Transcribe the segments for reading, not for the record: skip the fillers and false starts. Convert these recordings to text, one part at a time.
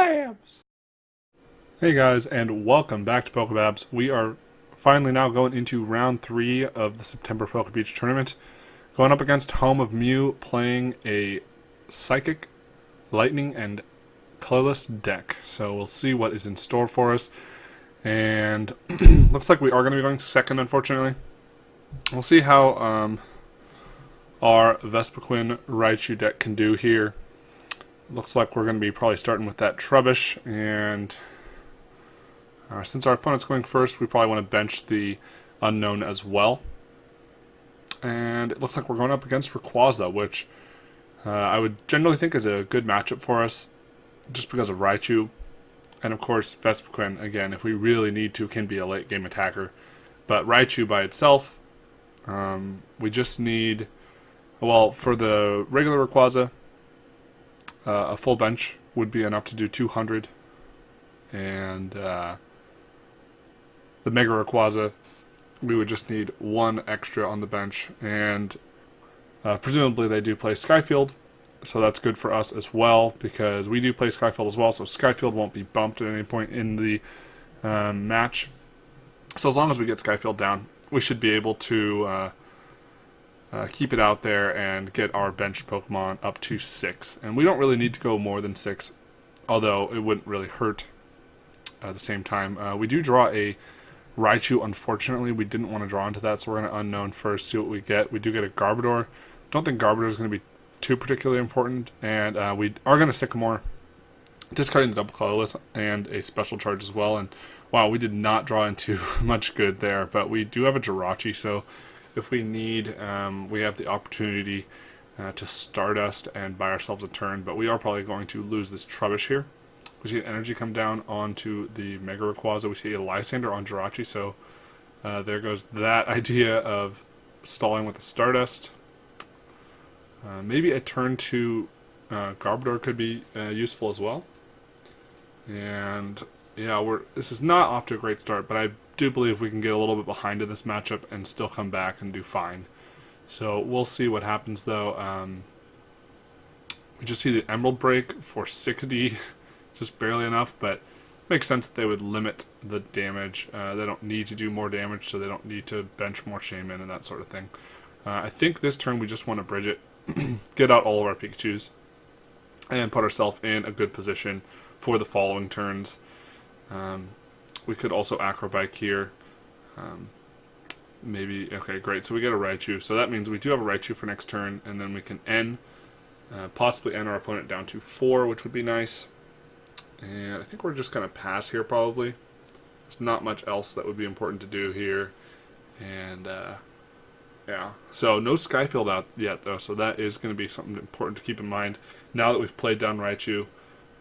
PokeBabs! Hey guys, and welcome back to PokeBabs. We are finally now going into round 3 of the September PokeBeach tournament. Going up against Home of Mew, playing a Psychic, Lightning, and Colorless deck. So we'll see what is in store for us. And looks like we are going to be going second, unfortunately. We'll see how our Vespiquen Raichu deck can do here. Looks like we're going to be probably starting with that Trubbish, and since our opponent's going first, we probably want to bench the unknown as well. And it looks like we're going up against Rayquaza, which I would generally think is a good matchup for us, just because of Raichu. And of course, Vespiquen, again, if we really need to, can be a late game attacker. But Raichu by itself, we just need, well, for the regular Rayquaza, a full bench would be enough to do 200. And the Mega Rayquaza, we would just need one extra on the bench. And presumably they do play Skyfield, so that's good for us as well, because we do play Skyfield as well, so Skyfield won't be bumped at any point in the match. So as long as we get Skyfield down, we should be able to keep it out there and get our bench Pokemon up to 6. And we don't really need to go more than 6, although it wouldn't really hurt at the same time. We do draw a Raichu, unfortunately. We didn't want to draw into that, so we're going to Unknown first, see what we get. We do get a Garbodor. Don't think Garbodor is going to be too particularly important, and we are going to Sycamore, discarding the double colorless and a special charge as well. And wow, we did not draw into much good there, but we do have a Jirachi, so if we need, we have the opportunity to Stardust and buy ourselves a turn, but we are probably going to lose this Trubbish here. We see an energy come down onto the Mega Rayquaza. We see a Lysander on Jirachi, so there goes that idea of stalling with the Stardust. Maybe a turn to Garbodor could be useful as well. And yeah, this is not off to a great start, but I do believe we can get a little bit behind in this matchup and still come back and do fine. So we'll see what happens, though. We just see the Emerald Break for 60, just barely enough, but makes sense that they would limit the damage. They don't need to do more damage, so they don't need to bench more Shaman and that sort of thing. I think this turn we just want to bridge it, get out all of our Pikachus, and put ourselves in a good position for the following turns. We could also Acrobike here. Maybe, okay, great. So we get a Raichu. So that means we do have a Raichu for next turn, and then we can possibly end our opponent down to 4, which would be nice. And I think we're just going to pass here, probably. There's not much else that would be important to do here. And, yeah. So no Skyfield out yet, though, so that is going to be something important to keep in mind. Now that we've played down Raichu,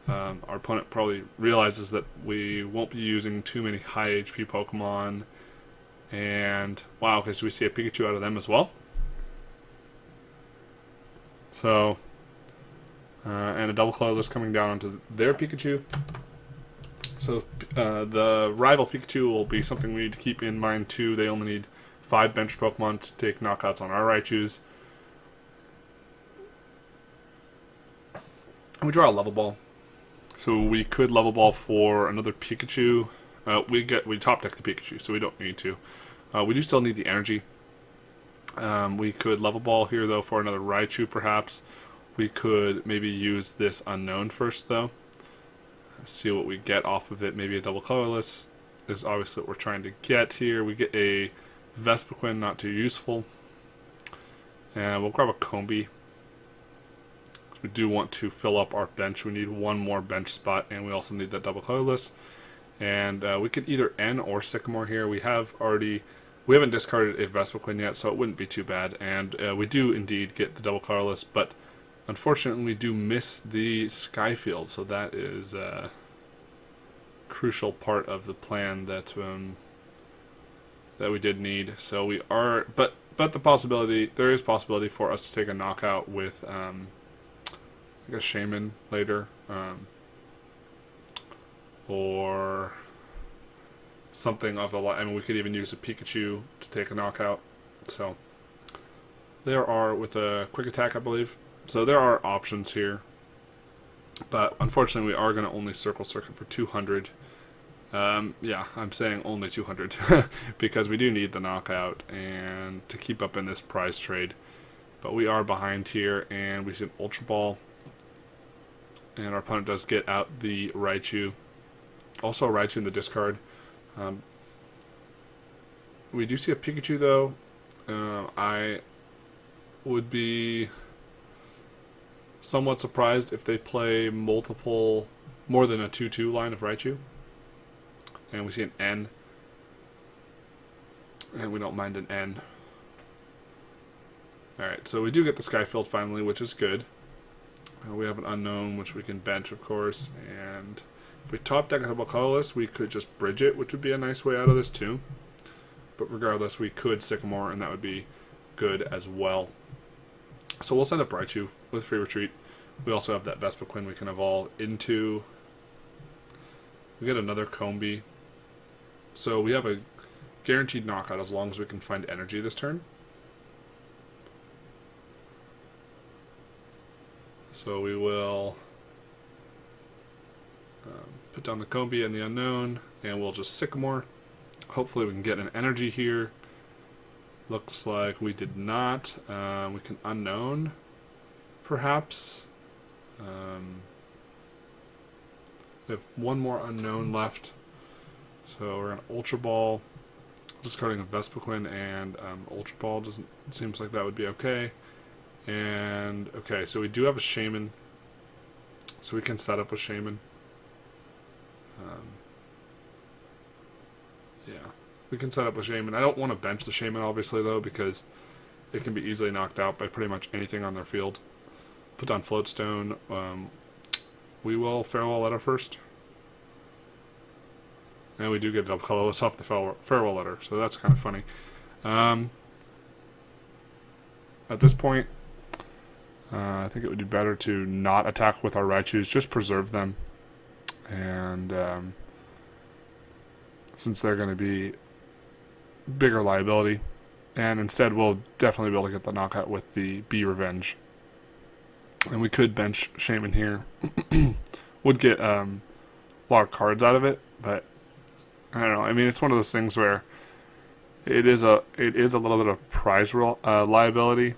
our opponent probably realizes that we won't be using too many high HP Pokemon. And, wow, okay, so we see a Pikachu out of them as well. So, and a double colorless coming down onto their Pikachu. So, the rival Pikachu will be something we need to keep in mind, too. They only need 5 bench Pokemon to take knockouts on our Raichus. And we draw a Level Ball. So we could Level Ball for another Pikachu. We top deck the Pikachu, so we don't need to. We do still need the energy. We could Level Ball here, though, for another Raichu, perhaps. We could maybe use this Unknown first, though. See what we get off of it. Maybe a double colorless is obviously what we're trying to get here. We get a Vespiquen, not too useful. And we'll grab a Combi. We do want to fill up our bench. We need one more bench spot, and we also need that double colorless. And we could either N or Sycamore here. We haven't discarded a Vespiquen yet, so it wouldn't be too bad. And we do indeed get the double colorless, but unfortunately we do miss the Skyfield, so that is a crucial part of the plan that we did need. So we are, but there is possibility for us to take a knockout with like a Shaman later, or something of the line. I mean, we could even use a Pikachu to take a knockout. So there are, with a quick attack, I believe. So there are options here. But unfortunately, we are going to only Circle Circuit for 200. Yeah, I'm saying only 200 because we do need the knockout and to keep up in this prize trade. But we are behind here, and we see an Ultra Ball. And our opponent does get out the Raichu. Also a Raichu in the discard. We do see a Pikachu, though. I would be somewhat surprised if they play more than a 2-2 line of Raichu. And we see an N. And we don't mind an N. Alright, so we do get the Skyfield finally, which is good. We have an Unknown, which we can bench, of course. And if we top deck a double colorless, we could just bridge it, which would be a nice way out of this, too. But regardless, we could Sycamore, and that would be good as well. So we'll send up Raichu with Free Retreat. We also have that Vespiquen we can evolve into. We get another Combee. So we have a guaranteed knockout as long as we can find energy this turn. So we will put down the Combee and the Unknown, and we'll just Sycamore. Hopefully we can get an energy here. Looks like we did not. We can Unknown, perhaps. We have one more Unknown left. So we're going to Ultra Ball. Discarding a Vespiquen and Ultra Ball seems like that would be okay. And okay, so we do have a Shaman. So we can set up with Shaman. Yeah, we can set up with Shaman. I don't want to bench the Shaman, obviously, though, because it can be easily knocked out by pretty much anything on their field. Put down Floatstone. We will Farewell Letter first. And we do get double colorless off the Farewell Letter, so that's kind of funny. At this point, I think it would be better to not attack with our Raichus, just preserve them. And since they're going to be bigger liability, and instead we'll definitely be able to get the knockout with the Bee Revenge. And we could bench Shaman here. Would get a lot of cards out of it, but I don't know. I mean, it's one of those things where it is a little bit of prize liability.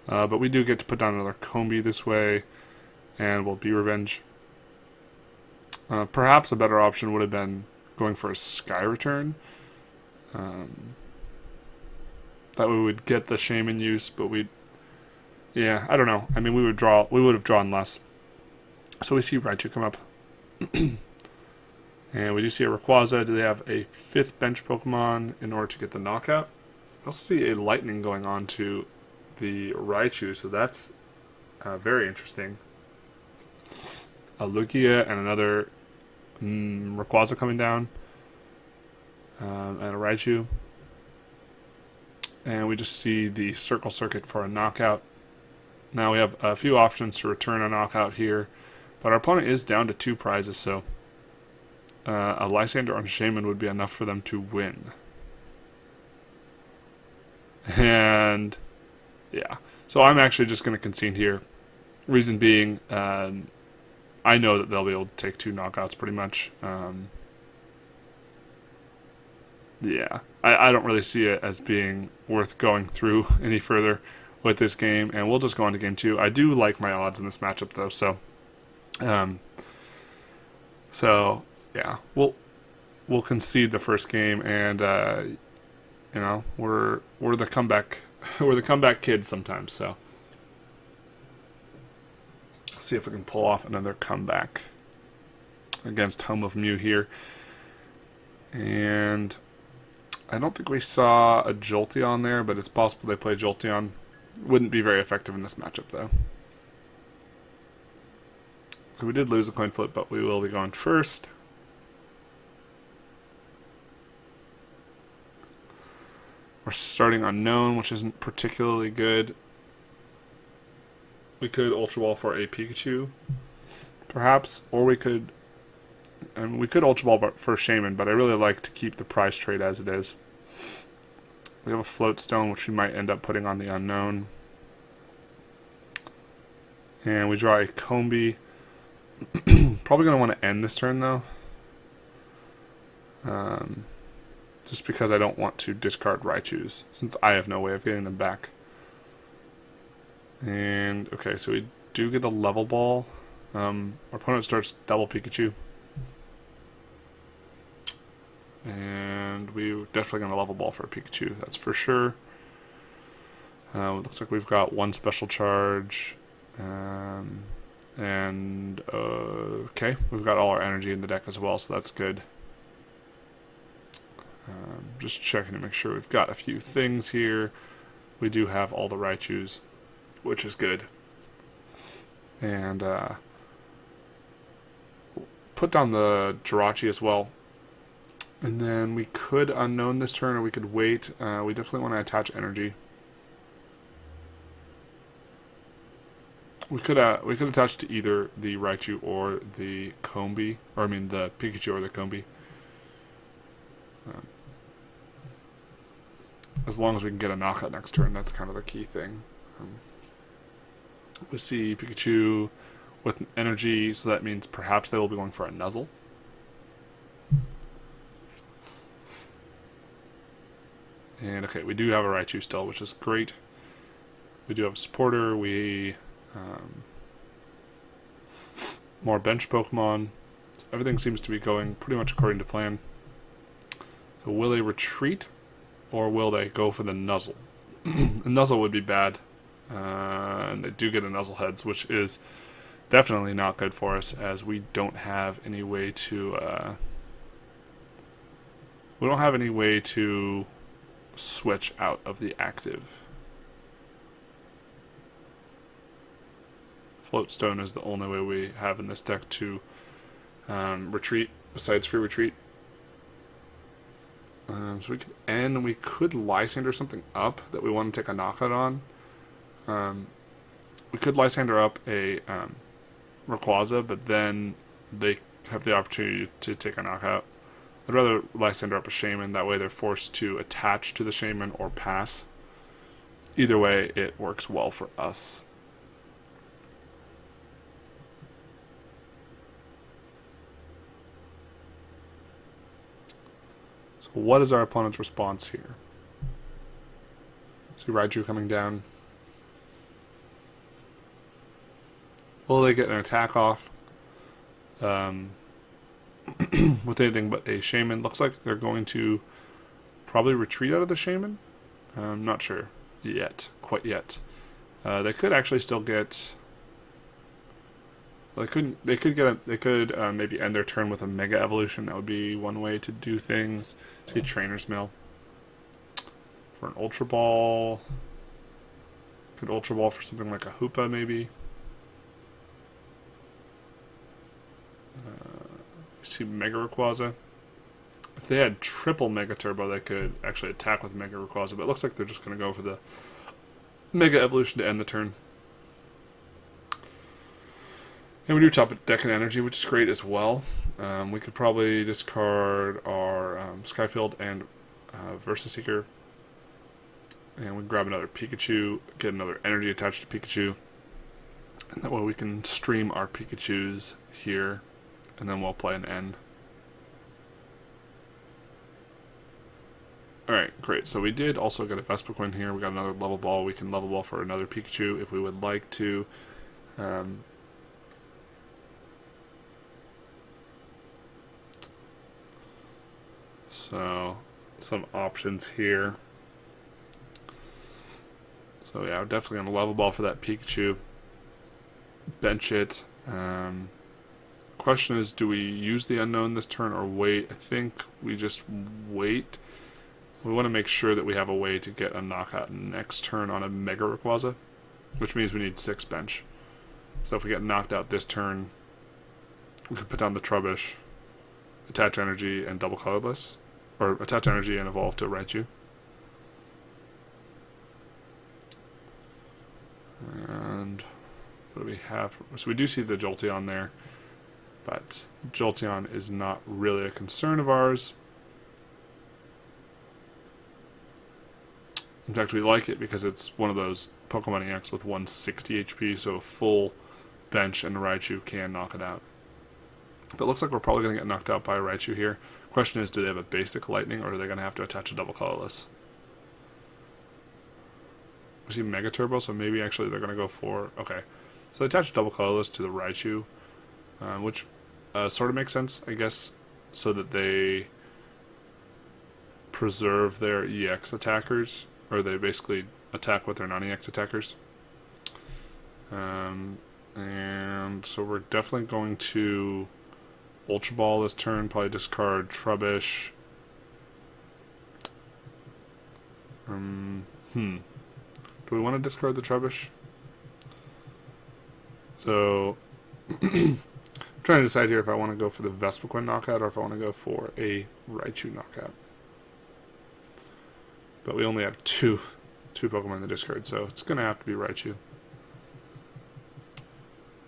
But we do get to put down another Combee this way, and we'll Bee Revenge. Perhaps a better option would have been going for a Sky Return. That way we would get the Shaman use, but yeah, I don't know. I mean, we would have drawn less. So we see Raichu come up. And we do see a Rayquaza. Do they have a 5th bench Pokemon in order to get the knockout? I also see a Lightning going on to the Raichu, so that's very interesting. A Lugia and another Rayquaza coming down. And a Raichu. And we just see the Circle Circuit for a knockout. Now we have a few options to return a knockout here, but our opponent is down to 2 prizes, so a Lysander or a Shaman would be enough for them to win. And yeah, so I'm actually just going to concede here. Reason being, I know that they'll be able to take 2 knockouts pretty much. Yeah, I don't really see it as being worth going through any further with this game, and we'll just go on to game 2. I do like my odds in this matchup, though, so yeah, we'll concede the first game, and you know, we're the comeback kids sometimes. So let's see if we can pull off another comeback against homeofmew here. And I don't think we saw a Jolteon there, but it's possible they play Jolteon. Wouldn't be very effective in this matchup, though. So we did lose a coin flip, but we will be going first. We're starting Unknown, which isn't particularly good. We could Ultra Ball for a Pikachu, perhaps, or we could Ultra Ball for Shaman, but I really like to keep the prize trade as it is. We have a Floatstone, which we might end up putting on the Unknown. And we draw a Combi. Probably going to want to end this turn, though. Just because I don't want to discard Raichus, since I have no way of getting them back. And, okay, so we do get a level ball. Our opponent starts double Pikachu. And we're definitely going to level ball for a Pikachu, that's for sure. Looks like we've got one special charge. Okay, we've got all our energy in the deck as well, so that's good. Just checking to make sure we've got a few things here. We do have all the Raichus, which is good. And put down the Jirachi as well. And then we could unknown this turn, or we could wait. We definitely want to attach energy. We could attach to either the Raichu or the Combi, or I mean the Pikachu or the Combi. As long as we can get a knockout next turn, that's kind of the key thing. We see Pikachu with energy, so that means perhaps they will be going for a Nuzzle. And okay, we do have a Raichu still, which is great. We do have a supporter. We more bench Pokemon. So everything seems to be going pretty much according to plan. So will they retreat, or will they go for the Nuzzle? A Nuzzle would be bad. And they do get a Nuzzle Heads, which is definitely not good for us, as we don't have any way to switch out of the active. Floatstone is the only way we have in this deck to retreat, besides free retreat. So we could end, we could Lysander something up that we want to take a knockout on. We could Lysander up a Rayquaza, but then they have the opportunity to take a knockout. I'd rather Lysander up a Shaman, that way they're forced to attach to the Shaman or pass. Either way, it works well for us. So what is our opponent's response here? See Raichu coming down. Will they get an attack off with anything but a Shaman? Looks like they're going to probably retreat out of the Shaman. I'm not sure yet, quite yet. They could actually still get. Well, they could maybe end their turn with a Mega Evolution. That would be one way to do things. See Trainer's Mail for an Ultra Ball. Could Ultra Ball for something like a Hoopa maybe. See Mega Rayquaza. If they had triple Mega Turbo, they could actually attack with Mega Rayquaza, but it looks like they're just going to go for the Mega Evolution to end the turn. And we do top deck and energy, which is great as well. We could probably discard our Skyfield and Versa Seeker. And we can grab another Pikachu, get another energy attached to Pikachu. And that way we can stream our Pikachus here. And then we'll play an N. Alright, great. So we did also get a Vespiquen here. We got another level ball. We can level ball for another Pikachu if we would like to. So, some options here. So yeah, we're definitely going to level ball for that Pikachu. Bench it. Question is, do we use the unknown this turn or wait? I think we just wait. We want to make sure that we have a way to get a knockout next turn on a Mega Rayquaza, which means we need 6 bench. So if we get knocked out this turn, we can put down the Trubbish, attach energy, and double colorless. Or attach energy and evolve to Raichu. And what do we have? So we do see the Jolteon there. But Jolteon is not really a concern of ours. In fact, we like it because it's one of those Pokemon EX with 160 HP, so full bench and the Raichu can knock it out. But it looks like we're probably going to get knocked out by a Raichu here. Question is, do they have a basic lightning, or are they going to have to attach a double colorless? We see Mega Turbo, so maybe actually they're going to go for... Okay, so they attach double colorless to the Raichu, which sort of makes sense, I guess, so that they preserve their EX attackers, or they basically attack with their non-EX attackers. And so we're definitely going to Ultra Ball this turn, probably discard Trubbish. Do we want to discard the Trubbish? So, I'm trying to decide here if I want to go for the Vespiquen knockout or if I want to go for a Raichu knockout. But we only have two Pokemon in the discard, so it's going to have to be Raichu.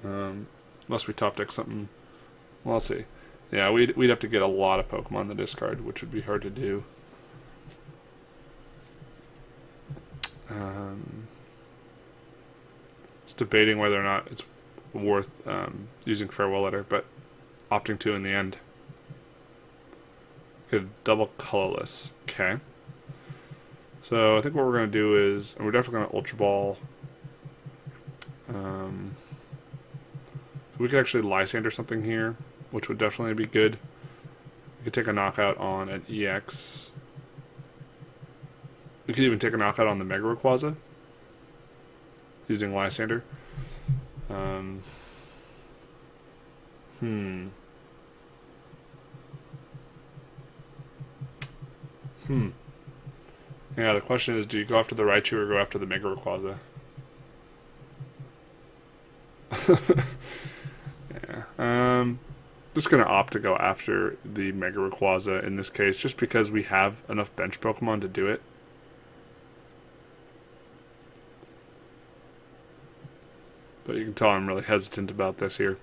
Unless we top deck something. Well, I'll see. Yeah, we'd have to get a lot of Pokemon in the discard, which would be hard to do. Just debating whether or not it's worth using Farewell Letter, but opting to in the end. Get a double colorless. Okay. So I think what we're going to do is, and we're definitely going to Ultra Ball. We could actually Lysander something here, which would definitely be good. We could take a knockout on an EX. We could even take a knockout on the Mega Rayquaza using Lysander. Yeah, the question is, do you go after the Raichu or go after the Mega Rayquaza? Yeah. Just gonna opt to go after the Mega Rayquaza in this case, just because we have enough bench Pokemon to do it. But you can tell I'm really hesitant about this here.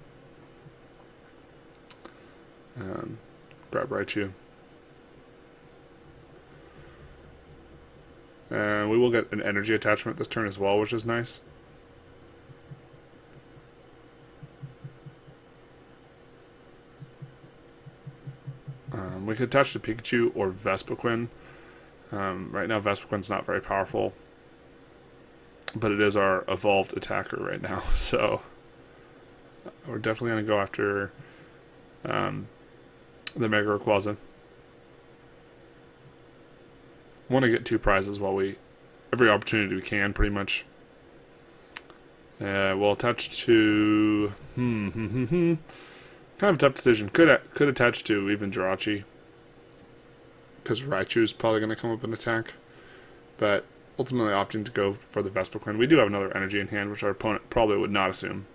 Grab Raichu. And we will get an energy attachment this turn as well, which is nice. We could attach to Pikachu or Vespiquen. Right now Vespiquen's not very powerful, but it is our evolved attacker right now, so we're definitely going to go after the Mega Rayquaza. Want to get 2 prizes while every opportunity we can, pretty much. We'll attach to kind of a tough decision. Could attach to even Jirachi, because Raichu is probably going to come up and attack, but ultimately opting to go for the Vespiquen. We do have another energy in hand, which our opponent probably would not assume.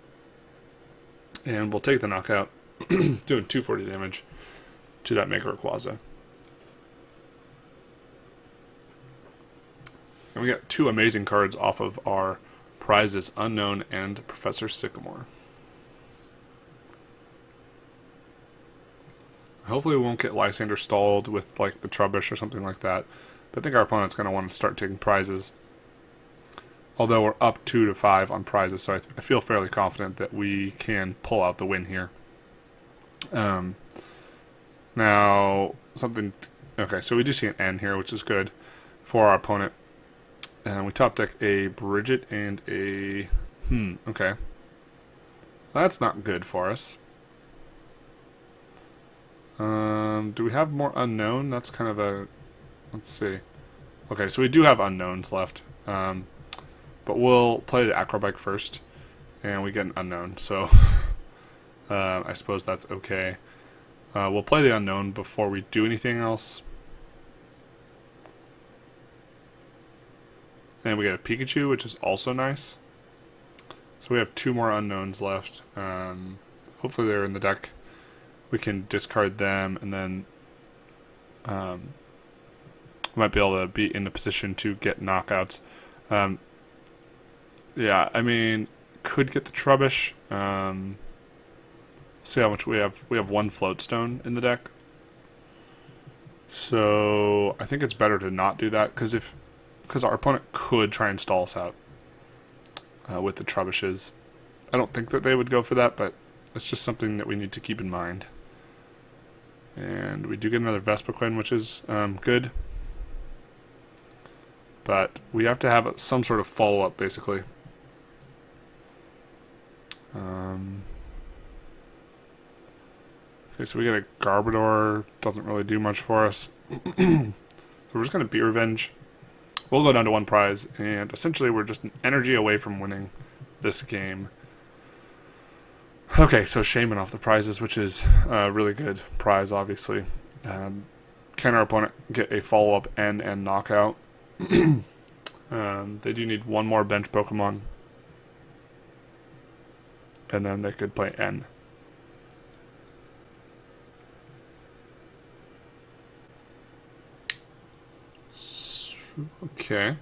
And we'll take the knockout, doing 240 damage to that Mega Rayquaza. And we got 2 amazing cards off of our prizes, Unknown and Professor Sycamore. Hopefully we won't get Lysander stalled with like the Trubbish or something like that. But I think our opponent's going to want to start taking prizes. Although we're up 2-5 on prizes, so I feel fairly confident that we can pull out the win here. Now, something... Okay, so we do see an N here, which is good for our opponent. And we top deck a Bridget and a... okay. That's not good for us. Do we have more Unknown? That's kind of a... Let's see. Okay, so we do have Unknowns left. But we'll play the Acrobike first. And we get an Unknown, so... I suppose that's okay. We'll play the Unknown before we do anything else. And we get a Pikachu, which is also nice. So we have 2 more Unknowns left. Hopefully they're in the deck. We can discard them, and then we might be able to be in a position to get knockouts. Yeah, I mean, could get the Trubbish. See how much we have. We have 1 Floatstone in the deck. So I think it's better to not do that, because our opponent could try and stall us out with the Trubbishes. I don't think that they would go for that, but it's just something that we need to keep in mind. And we do get another Vespiquen, which is good. But we have to have some sort of follow-up, basically. Okay, so we get a Garbodor. Doesn't really do much for us. So we're just going to Beat Revenge. We'll go down to 1 prize, and essentially we're just an energy away from winning this game. Okay, so Shaman off the prizes, which is a really good prize, obviously. Can our opponent get a follow-up N and knockout? They do need 1 more bench Pokemon. And then they could play N. Okay.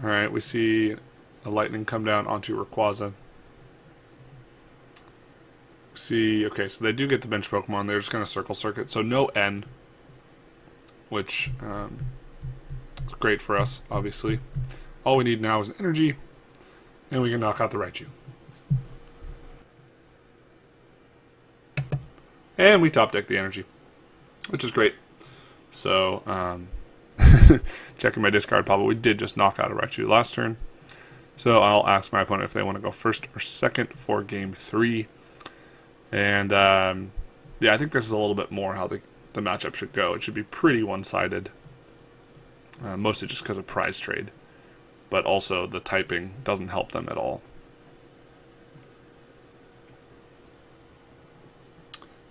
Alright, we see a lightning come down onto Rayquaza. See, okay, so they do get the bench Pokemon. They're just going to Circle Circuit. So no N, which is great for us, obviously. All we need now is an energy, and we can knock out the Raichu. And we top deck the energy, which is great. So, checking my discard pile, but we did just knock out a Raichu last turn. So I'll ask my opponent if they want to go first or second for game 3. And, yeah, I think this is a little bit more how the matchup should go. It should be pretty one-sided, mostly just because of prize trade. But also the typing doesn't help them at all.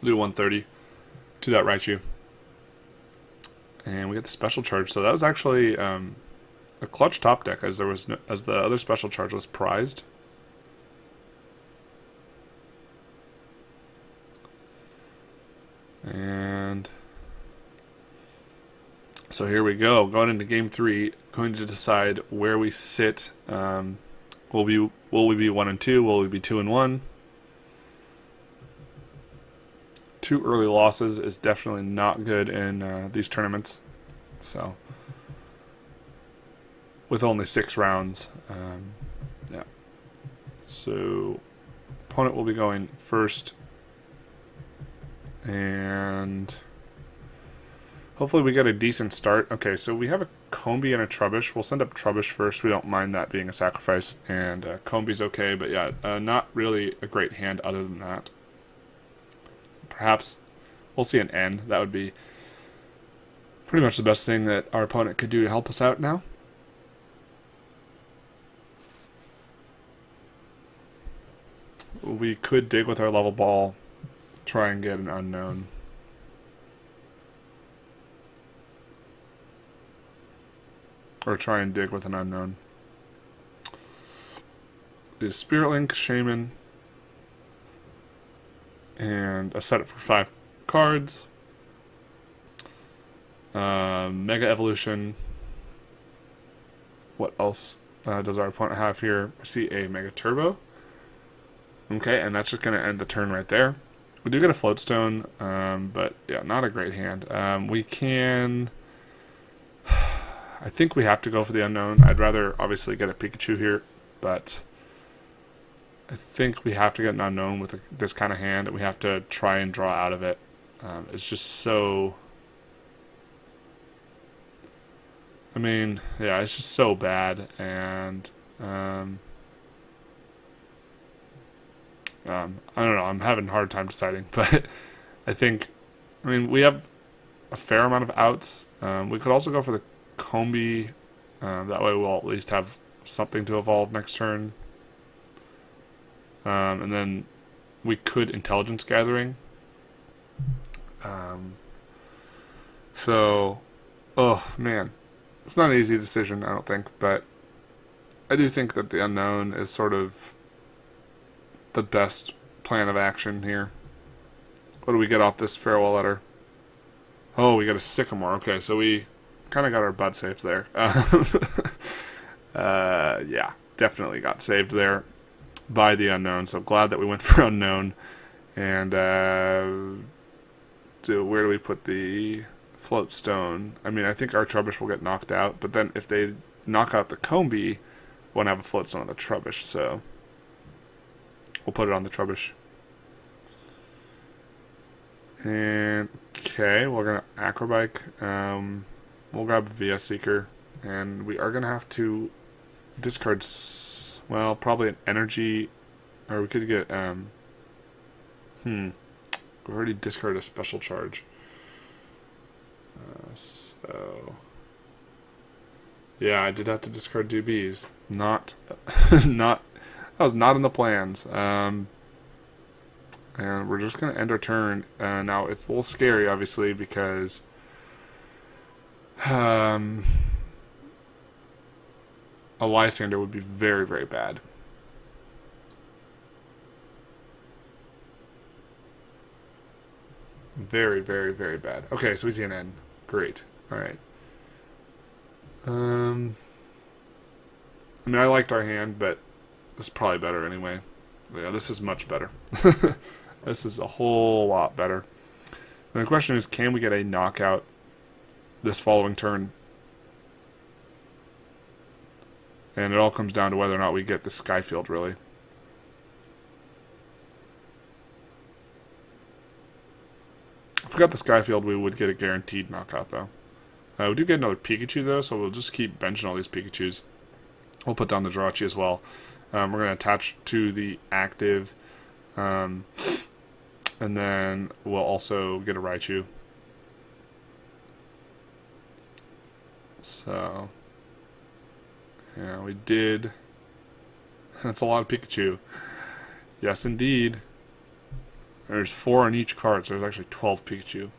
We'll do 130 to that Raichu. And we get the special charge. So that was actually a clutch top deck, as as the other special charge was prized. And so here we go, going into game 3, going to decide where we sit. Will we be 1 and 2? Will we be 2 and 1? 2 early losses is definitely not good in these tournaments. So, with only 6 rounds, yeah. So, opponent will be going first, and hopefully we get a decent start. Okay, so we have a Combi and a Trubbish. We'll send up Trubbish first. We don't mind that being a sacrifice, and Combi's okay, but yeah, not really a great hand other than that. Perhaps we'll see an N. That would be pretty much the best thing that our opponent could do to help us out now. We could dig with our level ball, try and get an unknown. Or try and dig with an unknown. Is Spirit Link, Shaman, and a setup for 5 cards. Mega Evolution. What else does our opponent have here? I see a Mega Turbo. Okay, and that's just going to end the turn right there. We do get a Floatstone, but yeah, not a great hand. We can... I think we have to go for the unknown. I'd rather obviously get a Pikachu here, but I think we have to get an unknown with this kind of hand, and we have to try and draw out of it. It's just so... I mean, yeah, it's just so bad, and I don't know, I'm having a hard time deciding, but I think, I mean, we have a fair amount of outs. We could also go for the Combi, that way we'll at least have something to evolve next turn. And then we could Intelligence Gathering. So, oh man, it's not an easy decision, I don't think, but I do think that the unknown is sort of the best plan of action here. What do we get off this farewell letter? Oh, we got a Sycamore. Okay, so we kind of got our butt saved there. Yeah, definitely got saved there by the unknown. So glad that we went for unknown. And where do we put the Floatstone? I mean, I think our Trubbish will get knocked out. But then if they knock out the Combi, want to have a float zone on the Trubbish, so we'll put it on the Trubbish. And okay, we're gonna Acrobike. We'll grab VS Seeker, and we are gonna have to discard. Well, probably an energy, or we could get. We already discarded a special charge. So yeah, I did have to discard 2 Bs. Not, not. That was not in the plans. And we're just going to end our turn. Now, it's a little scary, obviously, because a Lysander would be very, very bad. Very, very, very bad. Okay, so we see an N. Great. Alright. I mean, I liked our hand, but this is probably better anyway. Yeah, this is much better. This is a whole lot better. And the question is, can we get a knockout this following turn? And it all comes down to whether or not we get the Skyfield, really. If we got the Skyfield, we would get a guaranteed knockout, though. We do get another Pikachu, though, so we'll just keep benching all these Pikachus. We'll put down the Jirachi as well. We're going to attach to the active, and then we'll also get a Raichu. So, yeah, we did. That's a lot of Pikachu. Yes, indeed. There's 4 on each card, so there's actually 12 Pikachu.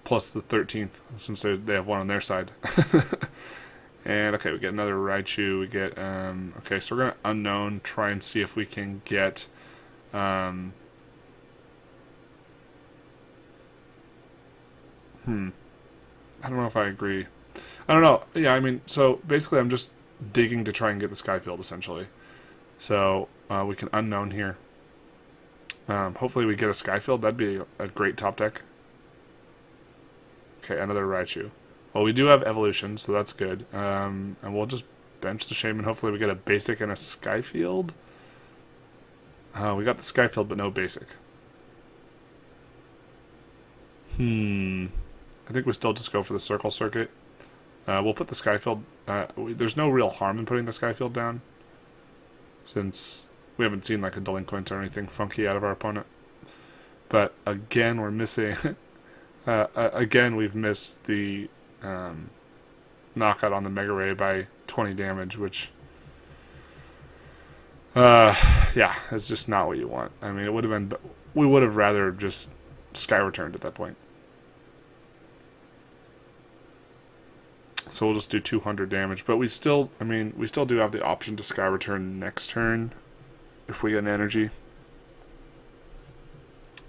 Plus the 13th, since they have one on their side. And, okay, we get another Raichu. We get, okay, so we're going to Unknown, try and see if we can get, I don't know if I agree. I don't know. Yeah, I mean, so basically I'm just digging to try and get the Skyfield, essentially. So, we can Unknown here. Hopefully we get a Skyfield. That'd be a great top deck. Okay, another Raichu. Well, we do have Evolution, so that's good. And we'll just bench the Shaman. Hopefully we get a Basic and a Skyfield. We got the Skyfield, but no Basic. I think we still just go for the Circle Circuit. We'll put the Skyfield. There's no real harm in putting the Skyfield down, since we haven't seen like a Delinquent or anything funky out of our opponent. But again, we're missing. Again, we've missed the knockout on the Mega Ray by 20 damage, which, yeah, is just not what you want. I mean, it would have been. We would have rather just Sky Returned at that point. So we'll just do 200 damage, but we still, I mean, we still do have the option to Sky Return next turn if we get an energy.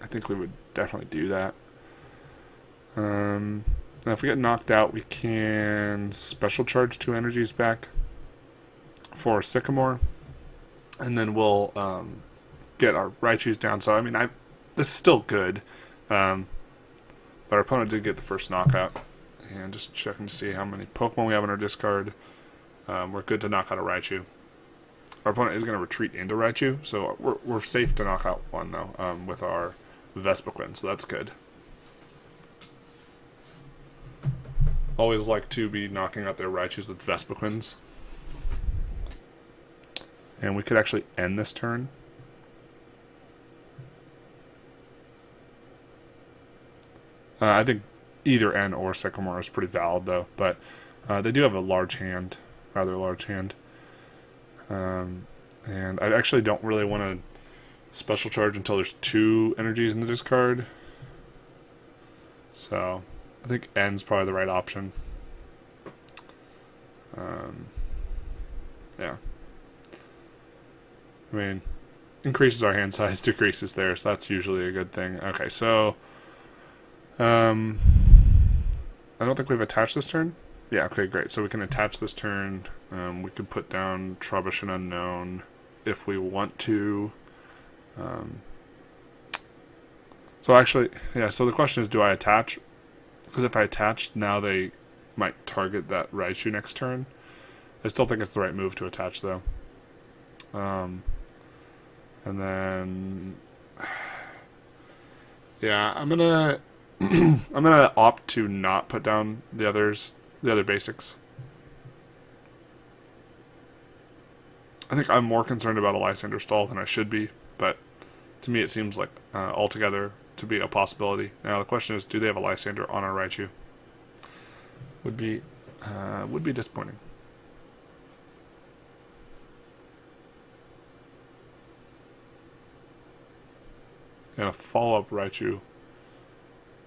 I think we would definitely do that. Now if we get knocked out, we can Special Charge 2 energies back for Sycamore, and then we'll get our Raichus down. So I mean, this is still good, but our opponent did get the first knockout. And just checking to see how many Pokemon we have in our discard. We're good to knock out a Raichu. Our opponent is going to retreat into Raichu, so we're safe to knock out one, though, with our Vespiquen, so that's good. Always like to be knocking out their Raichus with Vespiquens. And we could actually end this turn. I think either N or Sycamore is pretty valid, though. But they do have a large hand, rather large hand. And I actually don't really want to Special Charge until there's 2 energies in the discard. So I think N's probably the right option. Yeah. I mean, increases our hand size, decreases theirs. So that's usually a good thing. Okay, so I don't think we've attached this turn. Yeah, okay, great. So we can attach this turn. We can put down Trubbish and Unknown if we want to. So actually, yeah, so the question is, do I attach? Because if I attach, now they might target that Raichu next turn. I still think it's the right move to attach, though. And then, yeah, I'm gonna I'm gonna opt to not put down the other basics. I think I'm more concerned about a Lysander stall than I should be, but to me it seems like altogether to be a possibility. Now the question is, do they have a Lysander on our Raichu? Would be disappointing. And a follow-up Raichu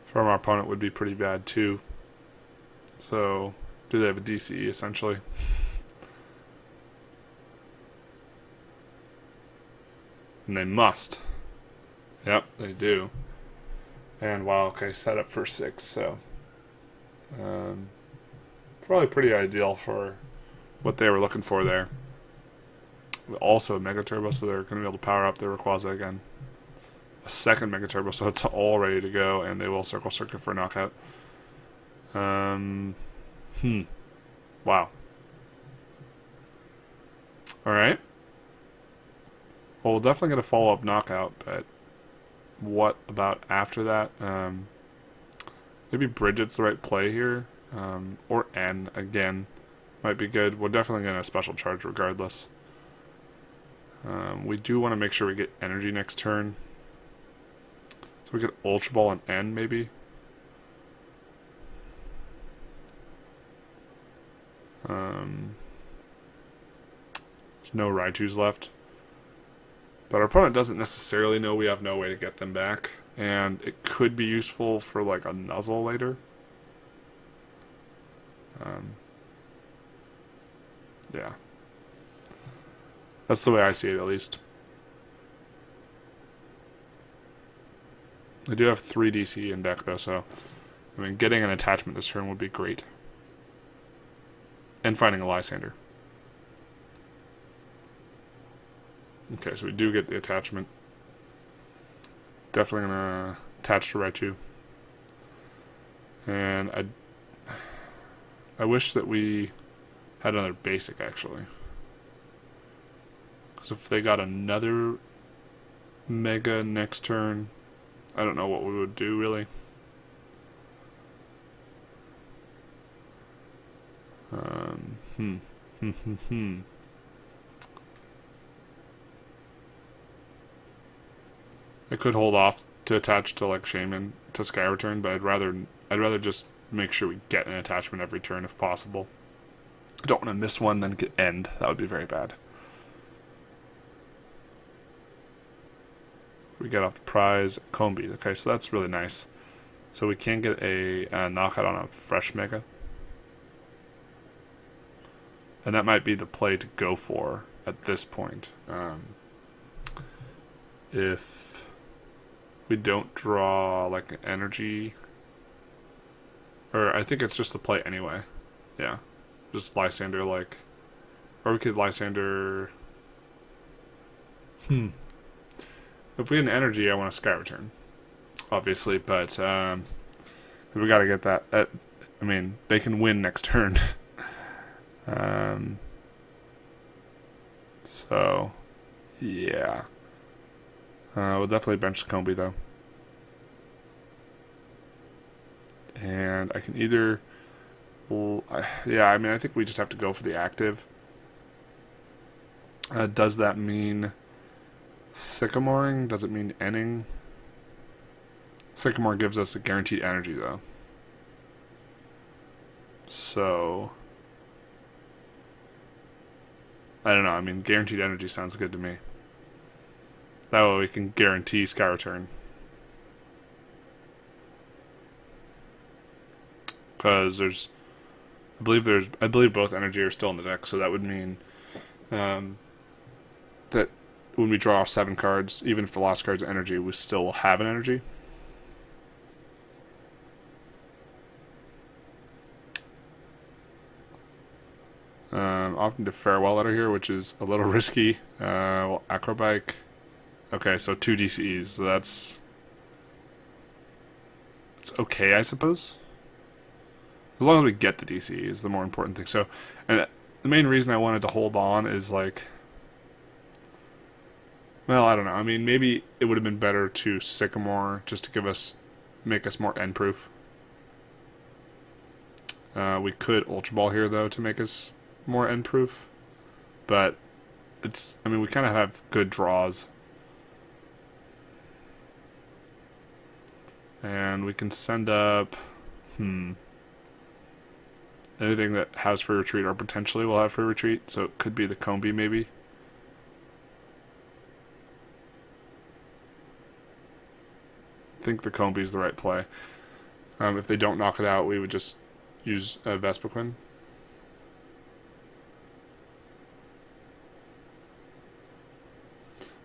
from our opponent would be pretty bad too. So, do they have a DCE essentially? And they must. Yep, they do. And wow, okay, set up for 6, so probably pretty ideal for what they were looking for there. Also Mega Turbo, so they're going to be able to power up their Rayquaza again. A second Mega Turbo, so it's all ready to go, and they will Circle Circuit for a knockout. Wow. Alright. Well, we'll definitely get a follow-up knockout, but what about after that? Maybe Bridget's the right play here. Or N, again, might be good. We're definitely getting a special charge regardless. We do want to make sure we get energy next turn. So we get Ultra Ball and N, maybe. There's no Raichus left. But our opponent doesn't necessarily know we have no way to get them back. And it could be useful for like a Nuzzle later. Yeah. That's the way I see it, at least. I do have 3 DC in deck, though, so I mean, getting an attachment this turn would be great. And finding a Lysander. Okay, so we do get the attachment. Definitely gonna attach to Raichu. And I wish that we had another basic, actually. Because if they got another Mega next turn, I don't know what we would do, really. I could hold off to attach to like Shaman to Sky Return, but I'd rather just make sure we get an attachment every turn if possible. I don't want to miss one, then get end. That would be very bad. We get off the prize, Combi. Okay, so that's really nice. So we can get a knockout on a fresh Mega. And that might be the play to go for at this point. If we don't draw like an energy, or I think it's just the play anyway. Yeah, just Lysander like, or we could Lysander. If we had an energy, I want a Sky Return, obviously, but we got to get that. I mean, they can win next turn. So, yeah. We'll definitely bench Combi, though. And I can either... Well, yeah, I mean, I think we just have to go for the active. Does that mean Sycamoring? Does it mean Enning? Sycamore gives us a guaranteed energy, though. So... I don't know, I mean, guaranteed energy sounds good to me. That way we can guarantee Sky Return. Because I believe both energy are still in the deck, so that would mean that when we draw 7 cards, even if the last card's energy, we still will have an energy. Opting to Farewell Letter here, which is a little risky. Well, Acrobike. Okay, so 2 DCEs, so it's okay, I suppose. As long as we get the DCE is the more important thing. So, and the main reason I wanted to hold on is like, Well, I don't know. I mean, maybe it would have been better to Sycamore just to make us more end proof. We could Ultra Ball here though to make us more end proof, but I mean, we kind of have good draws. And we can send up, anything that has free retreat or potentially will have free retreat, so it could be the Combi maybe. I think the Combi is the right play. If they don't knock it out, we would just use Vespiquen.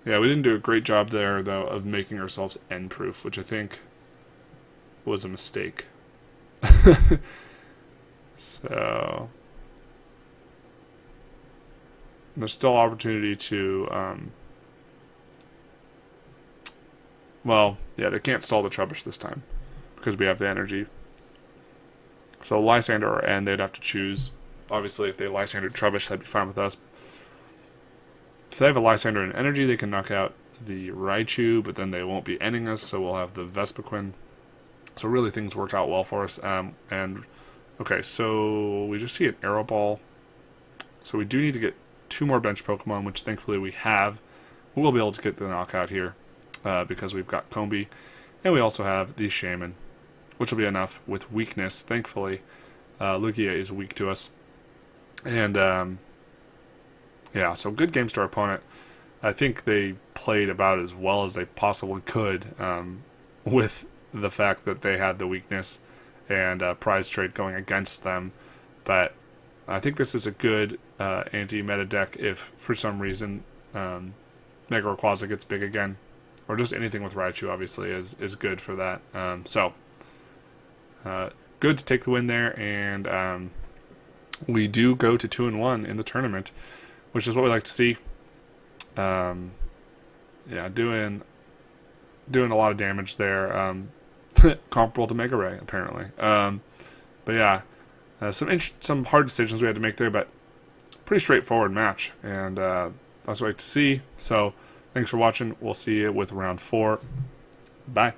Yeah, we didn't do a great job there, though, of making ourselves end-proof, which I think was a mistake. So there's still opportunity to, well, yeah, they can't stall the Trubbish this time because we have the energy. So Lysander or N, they'd have to choose. Obviously, if they Lysander Trubbish, that'd be fine with us. If they have a Lysander and energy, they can knock out the Raichu, but then they won't be ending us, so we'll have the Vespiquen. So really things work out well for us. And okay, so we just see an Arrow Ball. So we do need to get 2 more bench Pokemon, which thankfully we have. We'll be able to get the knockout here because we've got Combi. And we also have the Shaman, which will be enough with weakness. Thankfully, Lugia is weak to us. And yeah, so good games to our opponent. I think they played about as well as they possibly could with the fact that they had the weakness and prize trade going against them. But I think this is a good anti-meta deck if for some reason Mega Rayquaza gets big again. Or just anything with Raichu, obviously, is good for that. Good to take the win there, and we do go to 2-1 in the tournament, which is what we like to see. Yeah, doing a lot of damage there, comparable to Mega Ray, apparently. But yeah, some hard decisions we had to make there, but pretty straightforward match, and that's what I like to see. So thanks for watching. We'll see you with round 4. Bye.